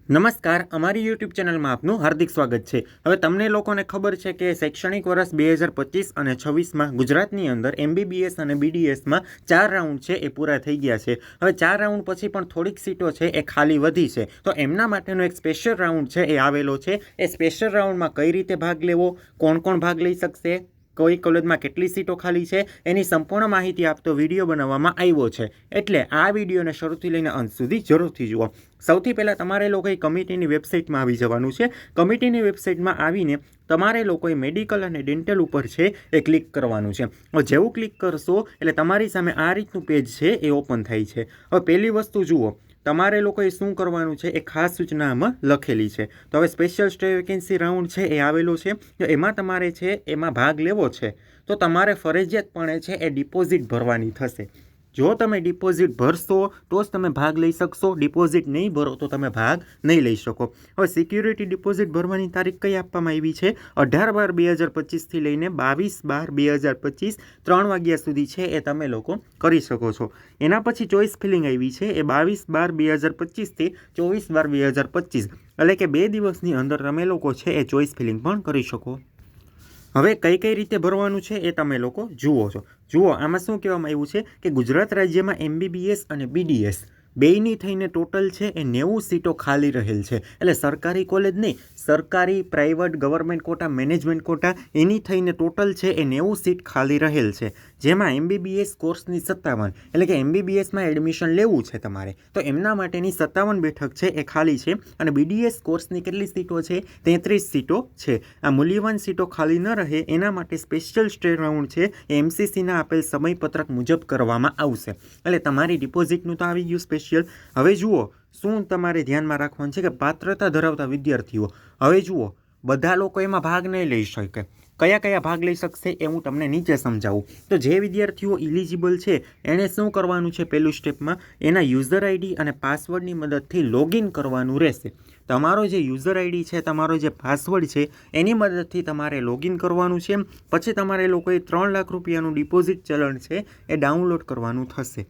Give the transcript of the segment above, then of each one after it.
નમસ્કાર, અમારી યુટ્યુબ ચેનલમાં આપનું હાર્દિક સ્વાગત છે। હવે તમને લોકોને ખબર છે કે શૈક્ષણિક વર્ષ 2025 અને 26માં ગુજરાતની અંદર MBBS અને BDSમાં 4 રાઉન્ડ છે એ પૂરા થઈ ગયા છે। હવે 4 રાઉન્ડ પછી પણ થોડીક સીટો છે એ ખાલી વધી છે, તો એમના માટેનો એક સ્પેશિયલ રાઉન્ડ છે એ આવેલો છે। એ સ્પેશિયલ રાઉન્ડમાં કઈ રીતે ભાગ લેવો, કોણ કોણ ભાગ લઈ શકશે, કઈ કોલેજમાં કેટલી સીટો ખાલી છે, એની સંપૂર્ણ માહિતી આપતો વિડીયો બનાવવામાં આવ્યો છે। એટલે આ વિડીયોને શરૂથી લઈને અંત સુધી જરૂરથી જુઓ। સૌથી પહેલાં તમારે લોકોએ કમિટીની વેબસાઇટમાં આવી જવાનું છે। કમિટીની વેબસાઇટમાં આવીને તમારે લોકોએ મેડિકલ અને ડેન્ટલ ઉપર છે એ ક્લિક કરવાનું છે। હવે જેવું ક્લિક કરશો એટલે તમારી સામે આ રીતનું પેજ છે એ ઓપન થાય છે। હવે પહેલી વસ્તુ જુઓ, તમારે લોકોએ શું કરવાનું છે એ ખાસ સૂચના આમાં લખેલી છે। તો હવે સ્પેશિયલ સ્ટે વેકેન્સી રાઉન્ડ છે એ આવેલો છે, તો એમાં તમારે છે એમાં ભાગ લેવો છે તો તમારે ફરજિયાતપણે છે એ ડિપોઝિટ ભરવાની થશે। જો તમે ડિપોઝિટ ભરશો તો જ તમે ભાગ લઈ શકશો, ડિપોઝિટ નહીં ભરો તો તમે ભાગ નહીં લઈ શકો। હવે સિક્યુરિટી ડિપોઝિટ ભરવાની તારીખ કઈ આપવામાં આવી છે? 18/12/2025થી લઈને 22/12/2025 3 વાગ્યા સુધી છે એ તમે લોકો કરી શકો છો। એના પછી ચોઇસ ફિલિંગ આવી છે એ 22/12/2025થી 24/12/2025, એટલે કે 2 દિવસની અંદર તમે લોકો છે એ ચોઇસ ફિલિંગ પણ કરી શકો। હવે કઈ રીતે ભરવાનું છે એ તમે લોકો જુઓ છો। જુઓ, આમાં શું કહેવામાં આવ્યું છે કે ગુજરાત રાજ્યમાં MBBS અને BDS બેયની થઈને ટોટલ છે એ 90 સીટો ખાલી રહેલ છે। એટલે સરકારી કોલેજ નહીં, સરકારી, private, government quota, management quota એની થઈને ટોટલ છે એ 90 સીટ ખાલી રહેલ છે। જેમાં MBBS કોર્સની 57, એટલે કે MBBSમાં એડમિશન લેવું છે તમારે તો એમના માટેની 57 બેઠક છે એ ખાલી છે। અને BDS કોર્સની કેટલી સીટો છે? 33 સીટો છે। આ મૂલ્યવાન સીટો ખાલી ન રહે એના માટે સ્પેશિયલ સ્ટે રાઉન્ડ છે એ MCCના આપેલ સમયપત્રક મુજબ કરવામાં આવશે। એટલે તમારી ડિપોઝિટનું તો આવી ગયું સ્પેશિયલ। હવે જુઓ, શું તમારે ધ્યાનમાં રાખવાનું છે કે પાત્રતા ધરાવતા વિદ્યાર્થીઓ, હવે જુઓ બધા લોકો એમાં ભાગ નહીં લઈ શકે। કયા કયા ભાગ લઈ શકશે એ હું તમને નીચે સમજાવું। તો જે વિદ્યાર્થીઓ ઇલિજિબલ છે એણે શું કરવાનું છે? પહેલું સ્ટેપમાં એના યુઝર આઈડી અને પાસવર્ડની મદદથી લોગિન કરવાનું રહેશે। તમારો જે યુઝર આઈડી છે, તમારો જે પાસવર્ડ છે એની મદદથી તમારે લોગિન કરવાનું છે। પછી તમારે લોકોએ 3 લાખ રૂપિયાનું ડિપોઝિટ ચલણ છે એ ડાઉનલોડ કરવાનું થશે।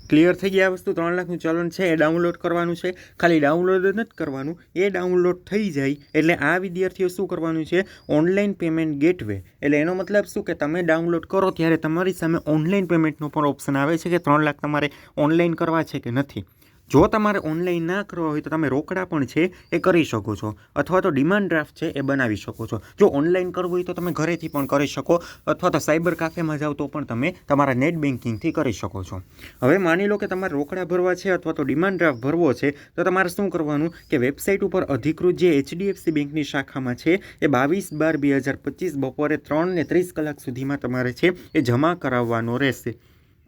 ક્લિયર થઈ ગયા વસ્તુ? 3 લાખનું ચલણ છે એ ડાઉનલોડ કરવાનું છે। ખાલી ડાઉનલોડ જ નથી કરવાનું, એ ડાઉનલોડ થઈ જાય એટલે આ વિદ્યાર્થીઓ શું કરવાનું છે? ઓનલાઈન પેમેન્ટ ગેટવે, એટલે એનો મતલબ શું કે તમે ડાઉનલોડ કરો ત્યારે તમારી સામે ઓનલાઈન પેમેન્ટનો પણ ઓપ્શન આવે છે કે 3 લાખ તમારે ઓનલાઈન કરવા છે કે નથી। જો તમારે ઓનલાઈન ના કરવા હોય તો તમે રોકડા પણ છે એ કરી શકો છો, અથવા તો ડિમાન્ડ ડ્રાફ્ટ છે એ બનાવી શકો છો। જો ઓનલાઈન કરવું હોય તો તમે ઘરેથી પણ કરી શકો, અથવા તો સાયબર કાફેમાં જાઓ તો પણ તમે તમારા નેટ બેન્કિંગથી કરી શકો છો। હવે માની લો કે તમારે રોકડા ભરવા છે અથવા તો ડિમાન્ડ ડ્રાફ્ટ ભરવો છે તો તમારે શું કરવાનું કે વેબસાઇટ ઉપર અધિકૃત જે HDFC બેંકની શાખામાં છે એ 22/12/2025 બપોરે 3:30 સુધીમાં તમારે છે એ જમા કરાવવાનો રહેશે।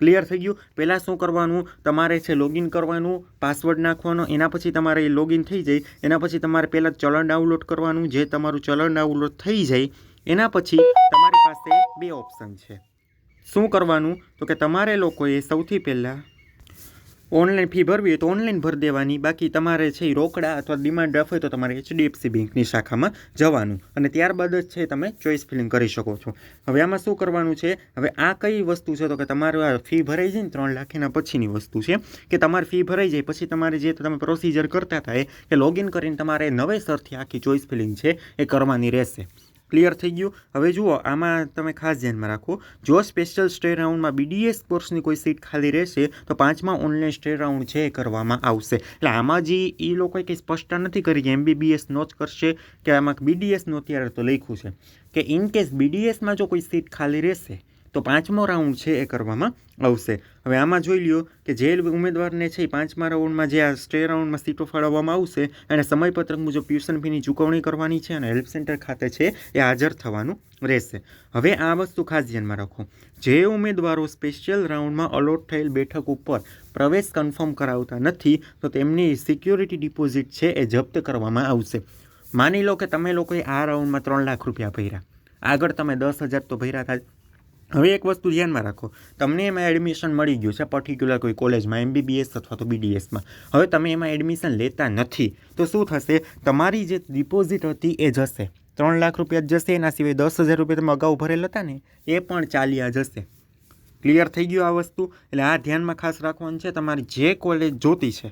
ક્લિયર થઈ ગયું? પહેલાં શું કરવાનું? તમારે છે લોગિન કરવાનું, પાસવર્ડ નાખવાનો, એના પછી તમારે એ લોગિન થઈ જાય એના પછી તમારે પહેલાં ચલણ ડાઉનલોડ કરવાનું। જે તમારું ચલણ ડાઉનલોડ થઈ જાય એના પછી તમારી પાસે 2 ઓપ્શન છે। શું કરવાનું? તો કે તમારે લોકોએ સૌથી પહેલાં ઓનલાઈન ફી ભરવી હોય તો ઓનલાઈન ભરી દેવાની, બાકી તમારે છે રોકડા અથવા ડિમાન્ડ ડ્રાફ્ટ હોય તો તમારે HDFC બેંકની શાખામાં જવાનું અને ત્યારબાદ જ છે તમે ચોઇસ ફિલિંગ કરી શકો છો। હવે આમાં શું કરવાનું છે? હવે આ કઈ વસ્તુ છે? તો કે તમારું આ ફી ભરાઈ જાય ને 3 લાખ એના પછીની વસ્તુ છે કે તમારી ફી ભરાઈ જાય પછી તમારે જે તમે પ્રોસિજર કરતા થાય કે લોગિન કરીને તમારે નવેસરથી આખી ચોઇસ ફિલિંગ છે એ કરવાની રહેશે। ક્લિયર થઈ ગયું? હવે જુઓ, આમાં તમે ખાસ ધ્યાનમાં રાખો, જો સ્પેશિયલ સ્ટે રાઉન્ડમાં BDS કોર્સની કોઈ સીટ ખાલી રહેશે તો 5મા ઓનલાઈન સ્ટે રાઉન્ડ છે એ કરવામાં આવશે। એટલે આમાં જે એ લોકોએ કંઈ સ્પષ્ટતા નથી કરી કે MBBS નો જ કરશે કે આમાં BDS નો અત્યારે તો લખ્યું છે કે ઇન કેસ BDSમાં જો કોઈ સીટ ખાલી રહેશે તો 5મો રાઉન્ડ છે એ કરવામાં આવશે। હવે આમાં જોઈ લ્યો કે જે ઉમેદવારને છે એ 5મા રાઉન્ડમાં જે આ સ્ટે રાઉન્ડમાં સીટો ફાળવવામાં આવશે અને સમયપત્રક મુજબ ટ્યુશન ફીની ચૂકવણી કરવાની છે અને હેલ્પ સેન્ટર ખાતે છે એ હાજર થવાનું રહેશે। હવે આ વસ્તુ ખાસ ધ્યાનમાં રાખો, જે ઉમેદવારો સ્પેશિયલ રાઉન્ડમાં અલોટ થયેલ બેઠક ઉપર પ્રવેશ કન્ફર્મ કરાવતા નથી તો તેમની સિક્યોરિટી ડિપોઝિટ છે એ જપ્ત કરવામાં આવશે। માની લો કે તમે લોકોએ આ રાઉન્ડમાં 3 લાખ રૂપિયા ભર્યા, આગળ તમે 10,000 તો ભર્યા થાય। હવે એક વસ્તુ ધ્યાનમાં રાખો, તમને એમાં એડમિશન મળી ગયું છે પર્ટિક્યુલર કોઈ કોલેજમાં MBBS અથવા તો BDSમાં, હવે તમે એમાં એડમિશન લેતા નથી તો શું થશે? તમારી જે ડિપોઝિટ હતી એ જશે, 3 લાખ રૂપિયા જશે, એના સિવાય 10,000 રૂપિયા તમે અગાઉ ભરેલ હતા ને એ પણ ચાલ્યા જશે। ક્લિયર થઈ ગયું આ વસ્તુ? એટલે આ ધ્યાનમાં ખાસ રાખવાનું છે। તમારી જે કોલેજ જોતી છે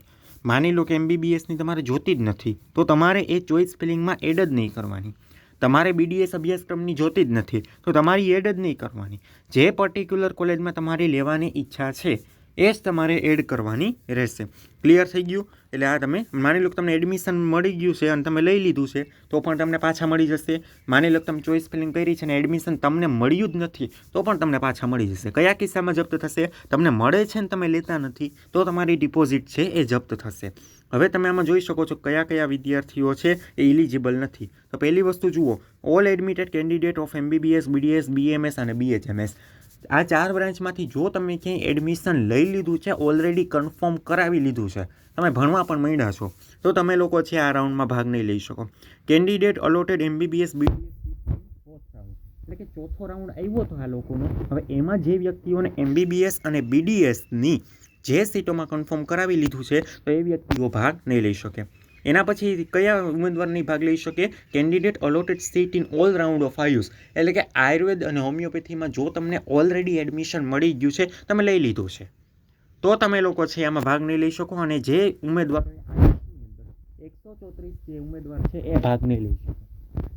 માની લો કે MBBSની તમારે જોતી જ નથી તો તમારે એ ચોઇસ ફિલિંગમાં એડ જ નહીં કરવાની. તમારે BDS અભ્યાસક્રમની જોતી જ નથી તો તમારી એડ જ નહીં કરવાની. જે પર્ટિક્યુલર કોલેજમાં તમારી લેવાની ઈચ્છા છે એ જ તમારે એડ કરવાની રહેશે. ક્લિયર થઈ ગયું? એટલે આ તમે માની લો કે તમને એડમિશન મળી ગયું છે અને તમે લઈ લીધું છે તો પણ તમને પાછા મળી જશે. માની લો કે તમે ચોઇસ ફિલિંગ કરી છે અને એડમિશન તમને મળ્યું જ નથી તો પણ તમને પાછા મળી જશે. કયા કિસ્સામાં જપ્ત થશે? તમને મળે છે ને તમે લેતા નથી તો તમારી ડિપોઝિટ છે એ જપ્ત થશે. હવે તમે આમાં જોઈ શકો છો કયા કયા વિદ્યાર્થીઓ છે એ ઇલિજિબલ નથી. તો પહેલી વસ્તુ જુઓ, all admitted candidate of MBBS, BDS, BMS અને BHMS. આ 4 બ્રાન્ચમાંથી જો તમે ક્યાંય એડમિશન લઈ લીધું છે, ઓલરેડી કન્ફર્મ કરાવી લીધું છે, તમે ભણવા પણ માંડ્યા છો, તો તમે લોકો છે આ રાઉન્ડમાં ભાગ નહીં લઈ શકો. કેન્ડિડેટ અલોટેડ MBBS, BDS એટલે કે ચોથો રાઉન્ડ આવ્યો હતો આ લોકોનો. હવે એમાં જે વ્યક્તિઓને MBBS અને BDSની જે સીટોમાં કન્ફર્મ કરાવી લીધું છે તો એ વ્યક્તિઓ ભાગ નહીં લઈ શકે. એના પછી કયા ઉમેદવાર નહીં ભાગ લઈ શકે? Candidate allotted sit in all round of Ayush, એટલે કે આયુર્વેદ અને હોમિયોપેથીમાં જો તમને ઓલરેડી એડમિશન મળી ગયું છે, તમે લઈ લીધું છે, તો તમે લોકો છે આમાં ભાગ નહીં લઈ શકો. અને જે ઉમેદવાર 134 જે ઉમેદવાર છે એ ભાગ નહીં લઈ શકે.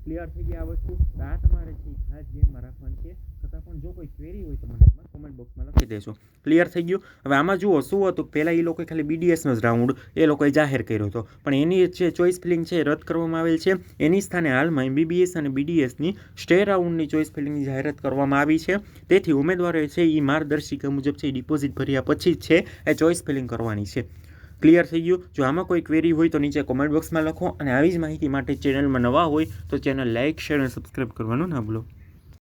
ક્લિયર થઈ ગઈ આ વસ્તુ? આ તમારે છે ખાસ ધ્યાનમાં રાખવાની છે. છતાં પણ જો કોઈ ક્વેરી હોય તો મને કોમેન્ટ બોક્સમાં લખી દેજો. ક્લિયર થઈ ગયું? હવે આમાં જુઓ શું હતું, પહેલાં એ લોકોએ ખાલી BDSનો જ રાઉન્ડ એ લોકોએ જાહેર કર્યો હતો, પણ એની જે ચોઇસ ફિલિંગ છે એ રદ કરવામાં આવેલ છે. એની સ્થાને હાલમાં MBBS અને BDSની સ્ટે રાઉન્ડની ચોઇસ ફિલિંગની જાહેરાત કરવામાં આવી છે. તેથી ઉમેદવારોએ છે એ માર્ગદર્શિકા મુજબ છે એ ડિપોઝિટ ભર્યા પછી જ છે એ ચોઇસ ફિલિંગ કરવાની છે. ક્લિયર થઈ ગયું? જો આમાં કોઈ ક્વેરી હોય તો નીચે કોમેન્ટ બોક્સમાં લખો. અને આવી જ માહિતી માટે ચેનલમાં નવા હોય તો ચેનલ લાઇક, શેર અને સબસ્ક્રાઈબ કરવાનું ના ભૂલો.